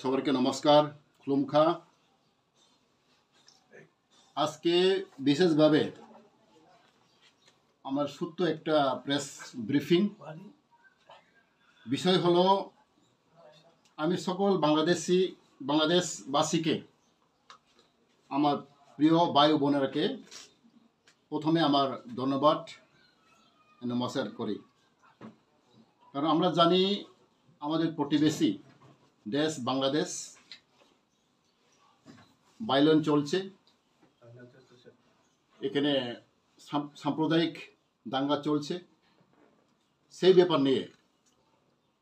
সবাইকে নমস্কার খুলুমখা আজকে বিশেষভাবে আমার ছোট্ট একটা প্রেস ব্রিফিং বিষয় হলো আমি সকল বাংলাদেশবাসীকে আমার প্রিয় ভাই বোনেরাকে প্রথমে আমার ধন্যবাদ নমস্কার করি কারণ আমরা জানি আমাদের প্রতিবেশী দেশ বাংলাদেশ বাইলন চলছে এখানে সাম্প্রদায়িক দাঙ্গা চলছে সেই ব্যাপার নিয়ে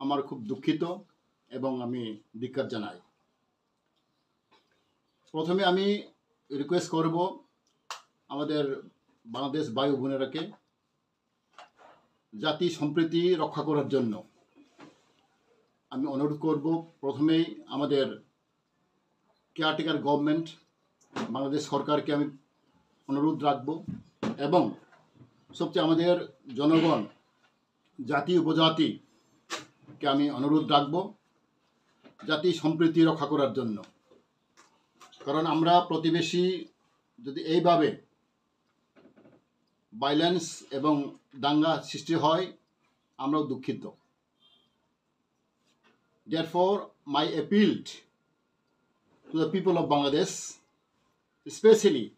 আমার খুব দুঃখিত এবং আমি ধিক্কার জানাই প্রথমে আমি রিকোয়েস্ট করব আমাদের বাংলাদেশ ভাই বোনেরাকে জাতি সম্প্রীতি রক্ষা করার জন্য আমি অনুরোধ করব প্রথমেই আমাদের কেয়ারটেকার গভর্নমেন্ট বাংলাদেশ সরকারকে আমি অনুরোধ রাখব এবং সবচেয়ে আমাদের জনগণ জাতি উপজাতিকে আমি অনুরোধ রাখব জাতি সম্প্রীতি রক্ষা করার জন্য কারণ আমরা প্রতিবেশী যদি এইভাবে ভায়োলেন্স এবং দাঙ্গা সৃষ্টি হয় আমরাও দুঃখিত Therefore, my appeal to the people of Bangladesh, especially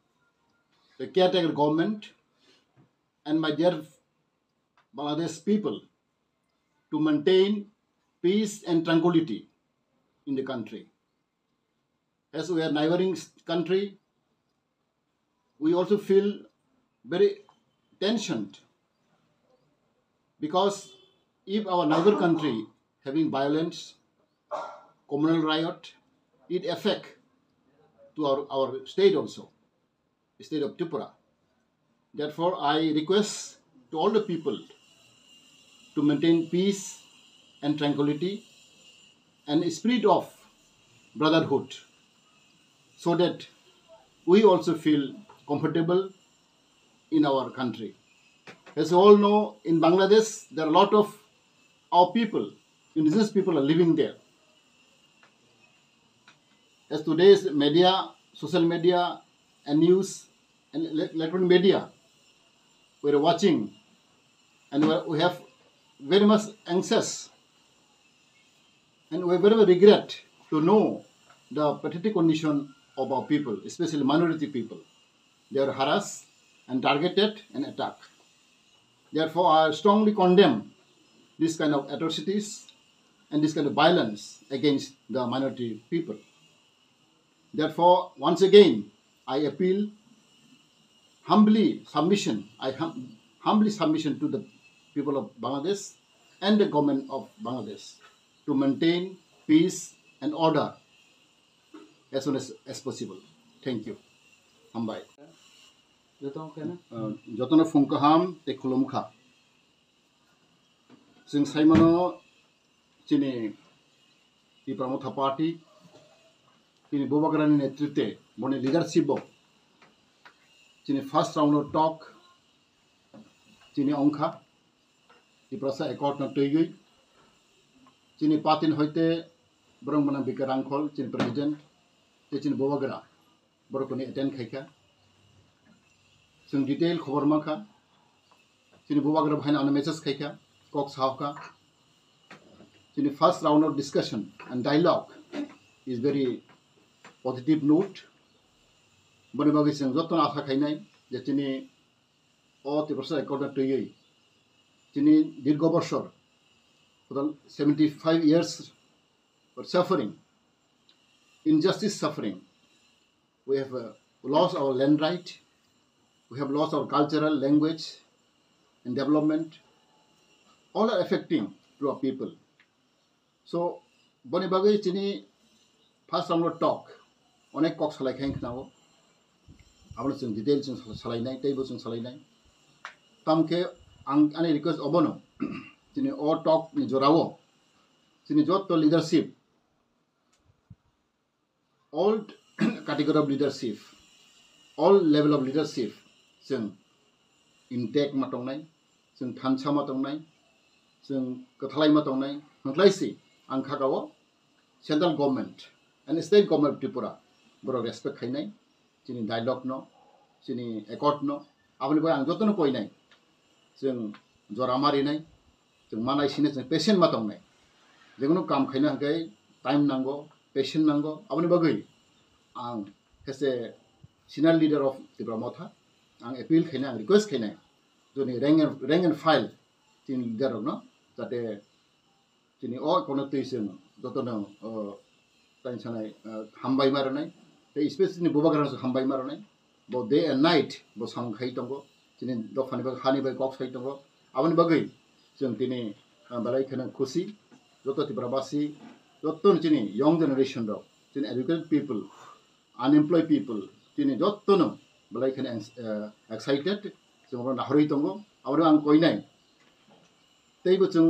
the caretaker government and my dear Bangladesh people, to maintain peace and tranquility in the country. As we are neighboring country, we also feel very tensioned because if our neighbor country having violence, communal riot, it affect to our state also, state of Tripura. Therefore, I request to all the people to maintain peace and tranquility and a spirit of brotherhood so that we also feel comfortable in our country. As you all know, in Bangladesh, there are a lot of our people, indigenous people are living there. As today's media, social media and news and electronic media, we are watching and we have very much anxious and we very much regret to know the pathetic condition of our people, especially minority people. They are harassed and targeted and attacked. Therefore, I strongly condemn this kind of atrocities and this kind of violence against the minority people. Therefore, once again, I appeal humbly submission to the people of Bangladesh and the government of Bangladesh to maintain peace and order as soon as possible. Thank you. Hambai. Jotona Funkaham te Kulumkha. Sing Simon Chini Pramotha Party. তিনি বোবাগ্রানের নেতৃত্বে বনে leadership তিনি first রাউন্ডৰ টক তিনি অংখা ই প্ৰচা accord নটৈগৈ তিনি পাতিন হইতে ব্রহ্মনা বিকারাংখল তিনি president তিনি বোবাগ্রা বরকনি attend খাইখা जों डिटेल खबर माखा তিনি বোবাগ্রা ভাইনা আনো মেসেজ খাইখা কক সাহকা তিনি first round of discussion and dialogue is very positive note bani bagi sing joton asa khainai je tini o te prosa ekota toyei tini dirgho boshor 75 years for suffering injustice suffering we have lost our land right we have lost our cultural language and development all are affecting to our people so bani bagi tini first round talk অনেক cock সালাইখাই খাও আমরা जों detail जों सालायनाय दैबो जों सालायनाय तामखे आं आंनि रिक्वेस्ट अबनो दिनै अ टक नि जरावो दिनै जत leadership all category of leadership all level of leadership जों इनटेक मातंनाय जों थानसा मातंनाय जों गथालाय मातंनाय नंलायसि आं खागावो central government and state government Tripura बर रेसपेक्ट खाइनाय जोंनि डायलग न जोंनि एकर्ड न आबनिबो आं जतन कइनाय जों जरा मारिनाय जों मानायसिनो जों पेशेंट मातंनाय जेकुनु काम खाइनो हागै टाइम नांगौ पेशेंट नांगौ आबनि बागै आं as a senior leader of Tripura मथा आं अपील खाइनाय आं रिक्वेस्ट खाइनाय जोंनि रैंक एंड फाइल जोंनि लीडर न जाहाथे जोंनि अ जों जतन सानाय हामबाय मारनाय स्पेशली बुबाग्रानसो हामबाय मारनाय बो डे एंड नाइट बो सांखाइ दंग जोंनि दफानिबो हानिबो कक साइ दंग आबनि बागै जों दिनै बालाय खनो खुशी जत त्रिपुराबासी जत जोंनि यंग जेनेरेशन दं जोंनि एजुकेटेड पीपल अनएम्प्लॉयड पीपल जोंनि जतन बालाय खनो एक्साइटेड जों नाहरै दंग आबनि आं कइनाय तैबो जों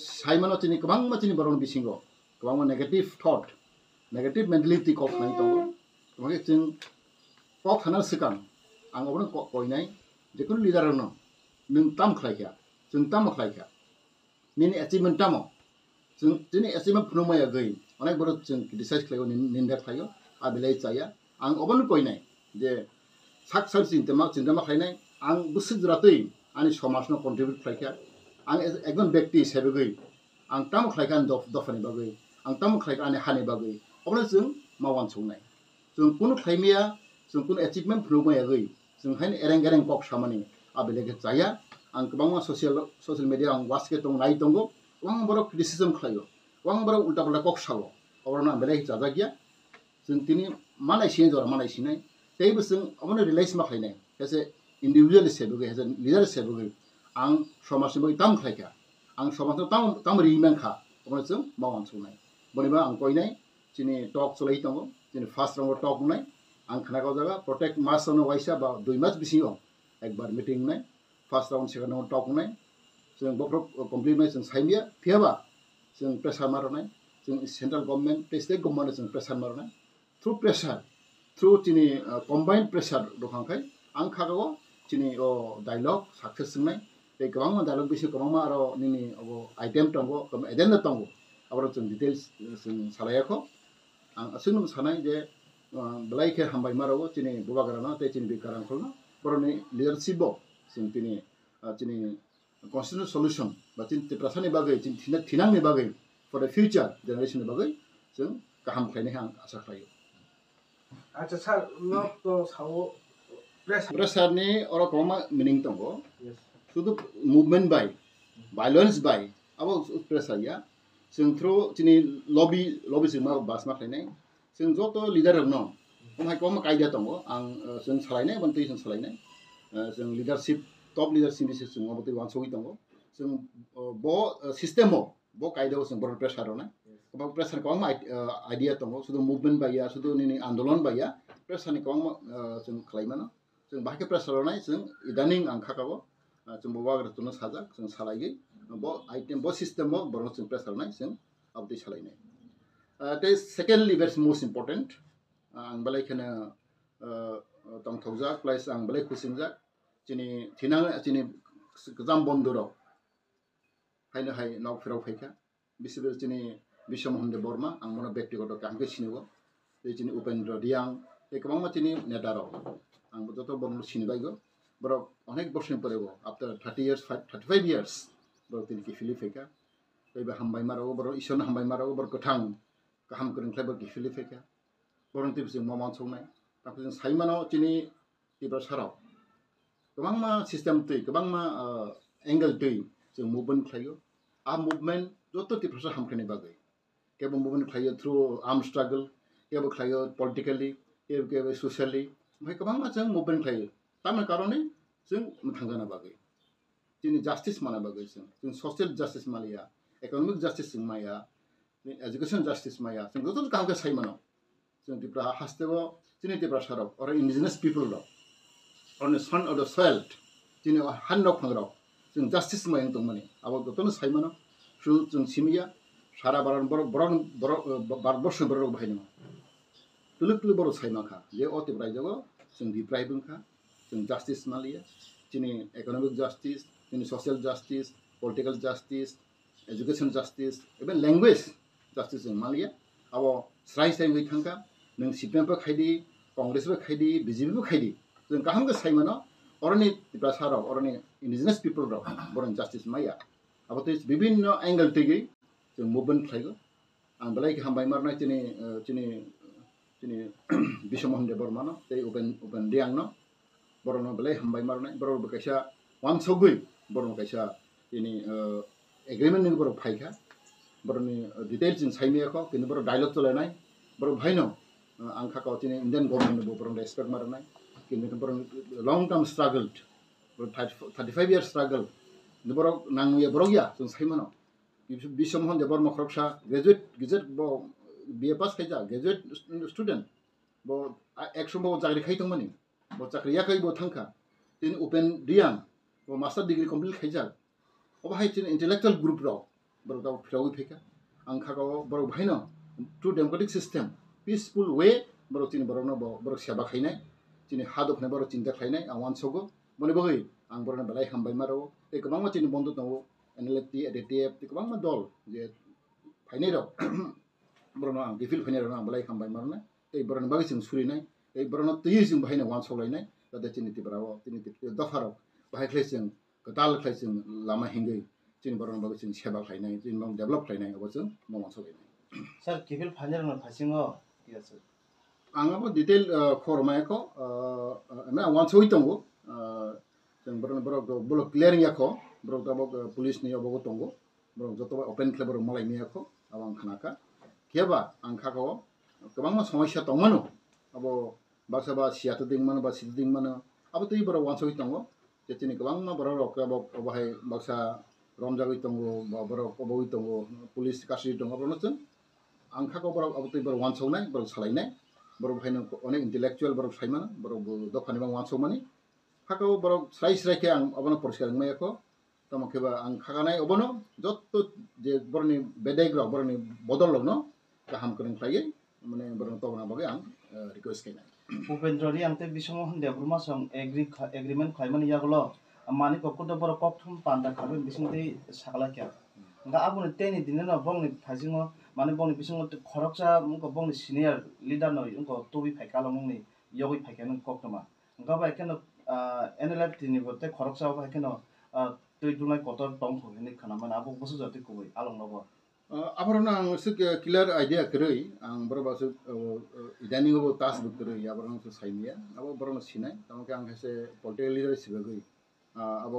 साइमानो जोंनि गोबां जोंनि बर'नि बिसिङाव गोबां नेगेटिव थॉट नेगेटिव मेन्टेलिटी कक नाय दंग ओमफ्राय जों कक थाना सिगां आं अबनो कइनाय जिकुनु लीडर न नों ताम खालायखा जों ताम खालायखा निनि अचिवमेंट तामो जों दिनै अचिवमेंट फुनमाया गई अनेक बर जों क्रिटिसाइज खालायो निन्दा खालायो आ बिलाय जाया आं अबनो कइनाय जे साक साक चिन्ता खालायनाय आं बोसोर जरातै आंनि समाजनो कन्ट्रिबिउट खालायखा आं एकदम व्यक्ति हिसाबै गई आं ताम खालायखा दफानि बागै आं ताम खालायखा आंनि हानि बागै अबनो जों मावान संनाय जों कुनु खालायमिया जों कुनु अचिवमेंट फुनमाया गई जों हायनो एरें गेरें कक सामानि आ बिलाय जाया आं गोबां ससियेल मीडिया आं वाच के दं नाय दंगो गोबां बर क्रिटिसिजम खालायो गोबां बर उल्टा पुल्टा कक सावो अबनो आं बिलाय जाजा गैया जों दिनै मानायसिन जरा मानायसिनाय तैबो जों अबनो रिलाइज मा खालायनाय एज ए इंडिविजुअल हिसाबै एज ए लीडर हिसाबै आं समाजनि बागै ताम खालायखा आं समाजनो ताम रिमेनखा अबनो जों मावान संनाय बनिबा आं कइनाय जोंनि टक चलाय दंगो जोंनि फार्स्ट राउंड टक बुंनाय आं खोनागाव जागा प्रत्येक मासावनो वाइसा बा 2 मास बिसिङाव एकबार मीटिंग नाय फार्स्ट राउंड सेकेंड राउंड टक बुंनाय जों बफ्र कमप्लीट जों साइमिया फियाबा जों प्रेसार मारनाय जों सेंट्रल गवर्नमेंट स्टेट गवर्नमेंट जों प्रेसार मारनाय थ्रू प्रेसार थ्रू जोंनि कम्बाइन्ड प्रेसार दखानखाय आं खागाव जोंनि डायलग सक्सेस जोंनाय बे गोबां डायलग बिसि गोबां आरो निनि अब आइटेम दंगो एजेन्डा दंगो आरो जों डिटेल्स जों सालायाखौ आं असुन सानाय जे बलायखे हामबाय मारावो जोंनि बुबाग्राना ते जोंनि बेकारांखौनो बर'नि लीडरशिप जों दिनै जोंनि कन्स्टिट्यूशन सल्यूशन बा जों त्रिपुरानि बागै जों थिनांनि बागै फर द फ्यूचर जेनेरेशननि बागै जों गाहाम खालायनाय आं आसा खालायो अच्छा सर लोग तो सावो प्रेसारनि अरा गोबां मिनिं दङ शुद्ध मुभमेंट बाय वायलेंस बाय अब प्रेसार या जों थ्रू जोंनि लबी जों मा बास मा खालायनाय जों जत लीडर न ओमफ्राय गोबां आइडिया दङ आं जों सालायनाय बन्थै जों सालायनाय जों लीडरशिप टप लीडरशिप जों अबते वानसोइ दङ जों ब सिस्टेमाव ब कायदायाव जों बर प्रेसार होनाय गोबां प्रेसार गोबां आइडिया दङ शुद्ध मुभमेंट बाया शुद्ध निनि आन्दोलन बाया प्रेसारनि गोबां जों खालायमानो जों बाहाय प्रेसार होनाय जों इदानिं आं खागावो जों बबाग्राथनो साजा जों सालायै ब आइटेम ब सिस्टेमाव बर जों प्रेसार होनाय जों अबते सालायनाय ते सेकेंडली वेरी मोस्ट इम्पोर्टेंट आं बालायखनो तंथौजा प्लेस आं बालाय खुसिंजा जोंनि थिना जोंनि गोजाम बन्दराव हायनो हाय नावफोराव फैखा बिसोर जोंनि बिश्वमहन्द बर्मा आं मन व्यक्तिगत कामखौ सिनोबो जोंनि उपेन्द्र दियां बे गोबां मानसिनि नेताराव आं जत बर्म सिनबायगो बर अनेक बोसोर परेबो आफ्टर 30 years 35 years बर तिनकि फिलि फैखा बे हामबाय मारावो बर ईश्वर हामबाय मारावो बर गोथां गाहाम गोरोंख्लाय बर गिफिलि फैखा बर तिब जों मामान संनाय ताखौ जों साइमानाव दिनै तिब्रा साराव गोबां मा सिस्टेम तै गोबां मा एंगल तै जों मुभमेंट खालायो आ मुभमेंट जत तिब्रा हामखनाय बागै केबो मुभमेंट खालायो थ्रू आर्म स्ट्रागल केबो खालायो पलिटिकली केबो सोशली ओमफ्राय गोबां मा जों मुभमेंट खालायो तारमाने कारणे जों थांगाना बागै जोंनि जास्टिस माना बागै जों ससियेल जास्टिस मालिया इकोनॉमिक जास्टिस जों माया एजुकेशन जास्टिस माया जों जत कामखौ साइमानाव जों तिब्रा हास्तेबो जोंनि तिब्रा साराव और इंडिजिनस पीपल दं on the son of the soil जोंनि हान्द फांग्राव जों जास्टिस मायन दं माने आबो गतनो साइमानो सु जों सिमिया सारा बारन भारतबर्ष बर बाहायनो तुलुक तुलु बर साइमाखा जे अति प्राइजगो जों बिप्राय बुंखा जों जास्टिस मालिया जोंनि इकोनॉमिक जास्टिस जोंनि social justice political justice education justice even language justice जों मालिया अब स्राय स्राय गई थांगा नों CPM बो खायदी कांग्रेस बो खायदी BJP बो खायदी जों गाहाम गो सायमानो अरनि ब्रासाराव अरनि इंडिजिनस पीपल राव बरन justice माया अब तो विभिन्न एंगल तेगी जों मुभमेंट खायगो आं बलाय हामबाय मारनाय तिनि बिशमोहन देव बर्मा न ते ओपन दियां न बरनो बलाय हामबाय मारनाय बरो बकायसा वान सगुइ बरनो कायसा तिनि एग्रीमेंट नि बरो फायखा बरनि डिटेल्स इन साइमियाखौ किन बरो डायलॉग चलायनाय बरो भाइनो आं खाका तिनि इंडियन गवर्नमेंट बो बरो रेस्पेक्ट मारनाय किन बरो long term struggle 35 years struggle बरो नांगुया बरो गया जों साइमानो बिशमोहन देव बर्मा खरकसा ग्रेजुएट गिजेट बो BA पास खायजा ग्रेजुएट स्टूडेंट बो एक्शन बो जागरि खायतोंमोनि बो चाकरिया खै बो थांखा तिनि ओपन दियां बो मास्टर डिग्री कंप्लीट खायजा अब हाय तिनि इंटेलेक्चुअल ग्रुप राव बरो दाव फिराव फैका आं खागाव बरो भाइनो through democratic system peaceful way बरो तिनि बरो बरो सेवा खायनाय तिनि हादफने बरो चिन्ता खायनाय आं वान सगो बने बगै आं बरो बलाय हामबाय मारो ए गोबां मा तिनि बन्द दङ NLFT ADTF गोबां मा दल जे फाइनाय राव बरनो आं गिफिल फाइनाय राव आं बलाय हामबाय मारनाय ए बरनो बागै जों सुरिनाय ए बरनो तै जों बाहायनो वान सलायनाय दा तिनि तिबराव तिनि दफाराव बाहाय खैजों गदाल खैजों लामा हिंगै तिनि बरनो बागै जों सेवा खायनाय तिनि बां डेभलप खायनाय अब जों मावन सलायनाय सर गिफिल फाइनाय राव फासिङो यासो आंबो डिटेल खरमायखौ ना वान सय दङ जों बरो क्लियारिं याखौ बरो दाबो पुलिस नि अबगो दङ बरो जत ओपन क्लेबर मलाई मियाखौ आं खानाका केबा आं खागाव गोबां मा समस्या दंमोन अब बासाबा सियातो दिंमान बा सिद दिंमान अब तै बरो वान सय दङ जेतिनि गोबां मा बरो रक बाहाय बासा रमजागै दङ बा बरो कबगै दङ पुलिस कासि दङ बरो जों आं खागाव बरो अब तै बरो वान सौनाय बरो सालायनाय बरो भाइनो अनेक इंटेलेक्चुअल बरो साइमान बरो दखानि बा वान सौमानि खागाव बरो स्राय स्रायखे आं अबनो परिष्कार मायाखौ तमखेबा आं खागानाय अबनो जत जे बरनि बेदायग्रा बरनि बदल लगनो गाहाम करन खायै माने बरन तबना बगे आं रिक्वेस्ट खायनाय उपेन्द्रनि आंते बिशमोहन देव बर्मा सं एग्रीमेंट खायमानि यागलो मानि ककट बरो ककथम पान्दा खाबे बिसिंते सागला क्या गा आबुनि तेनि दिननो बंनि फाजिङो माने बंनि बिसिङो खरकसा मुको बंनि सिनियर लिडार न उनको टोबि फाइकालो मुंनि योगि फाइकानो कक्टमा गा बाइकेनो NLFT नि बते खरकसा बाइकेनो तै दुनाय कटर टंग होनि खानामान आबो बसु जाति कोबै आलं नबो आबरना आं से क्लियर आइडिया करै आं बरबासो इदानिंगो तास बुकरै आबरना से साइनिया आबो बरना सिनाय तमके आं हेसे पॉलिटिकल लीडर सिबगै आबो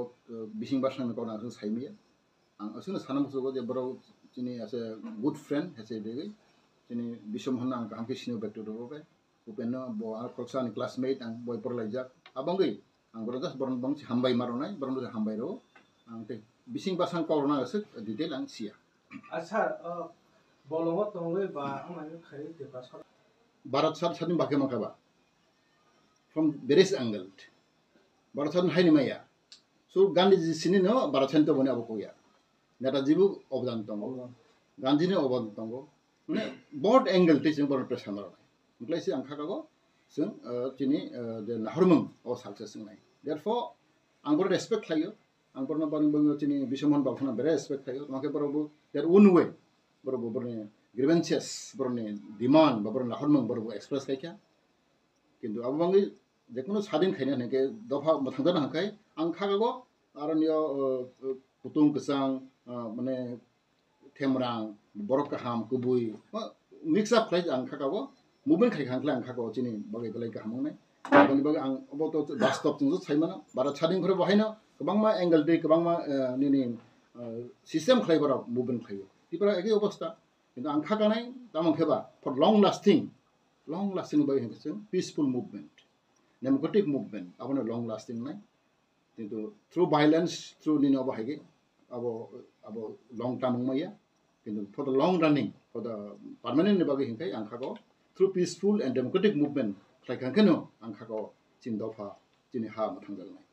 बिसिं बारसां कोना जों साइनिया आं असुनो सानमसो जे बरो जिनि एसे गुड फ्रेंड हेसे देगै जिनि बिशमोहन आं आंके सिनो बेक्टो दबे उपेनो बो आर खरसानि क्लासमेट आं बय परलाइजा आबंगै आं बरो जास बरन बंसि हामबाय मारनाय बरन हामबाय रो आं ते बिसिं बारसां कोना एसे डिटेल आं सिया अच्छा बलंग तंगै बा आंनि खाय देबा सर भारत सरकारनि बाके माखाबा फ्रम वेरियस एंगल भारत सरकार हायनि माया सो गांधी जी सिनि न भारत सरकार बने अब कोया नेताजीबो अबदान दङ गांधीनि अबदान दङ माने बहुत एंगल ते जों भारत प्रेसार मारनाय ओमफ्रायसो आं खागागो जों जिनि जे नाहरमों अ सक्सेस नाय देयरफॉर आं बर रेसपेक्ट खायो आं बरनो बांबो जिनि बिशमोहन बाबुना बेरे रेसपेक्ट खायो माके बरबो देयर ओन वे बरबो बरने ग्रीवेंसेस बरने डिमांड बा बरने नाहरमों बरबो एक्सप्रेस खायखा किन्तु अब बांगै जेकुनु सादिन खायना नेके दफा थांदना हाखाय आं खागागो आरनियो पुतुं कसां माने थेमरां बरक हाम कुबुई मिक्स अप खाय आं खागागो मुभमेंट खाय खांख्ला आं खागागो जिनि बगै बलाय गाहामंनाय बनि बगै आं अबतो बास्तव जों साइमाना भारत सादिन फोर बहायनो गोबां मा एंगल दै गोबां मा निनि सिस्टेम खायबाराव मुभमेंट खायो तिपरा एके अवस्था किन्तु आं खागानाय दामखेबा फर लंग लास्टिंग बाय हेंसो पीसफुल मुभमेंट डेमोक्रेटिक मुभमेंट आपने लंग लास्टिंग नाय किन्तु थ्रू वायलेंस थ्रू निनो बाहायगे अब लंग टर्म माया किन्तु for the long running for the permanent बागै हेंखाय आं खागाव through peaceful and democratic movement खायखांखेनो आं खागाव चिन दफा जिनि हा मथांगलनाय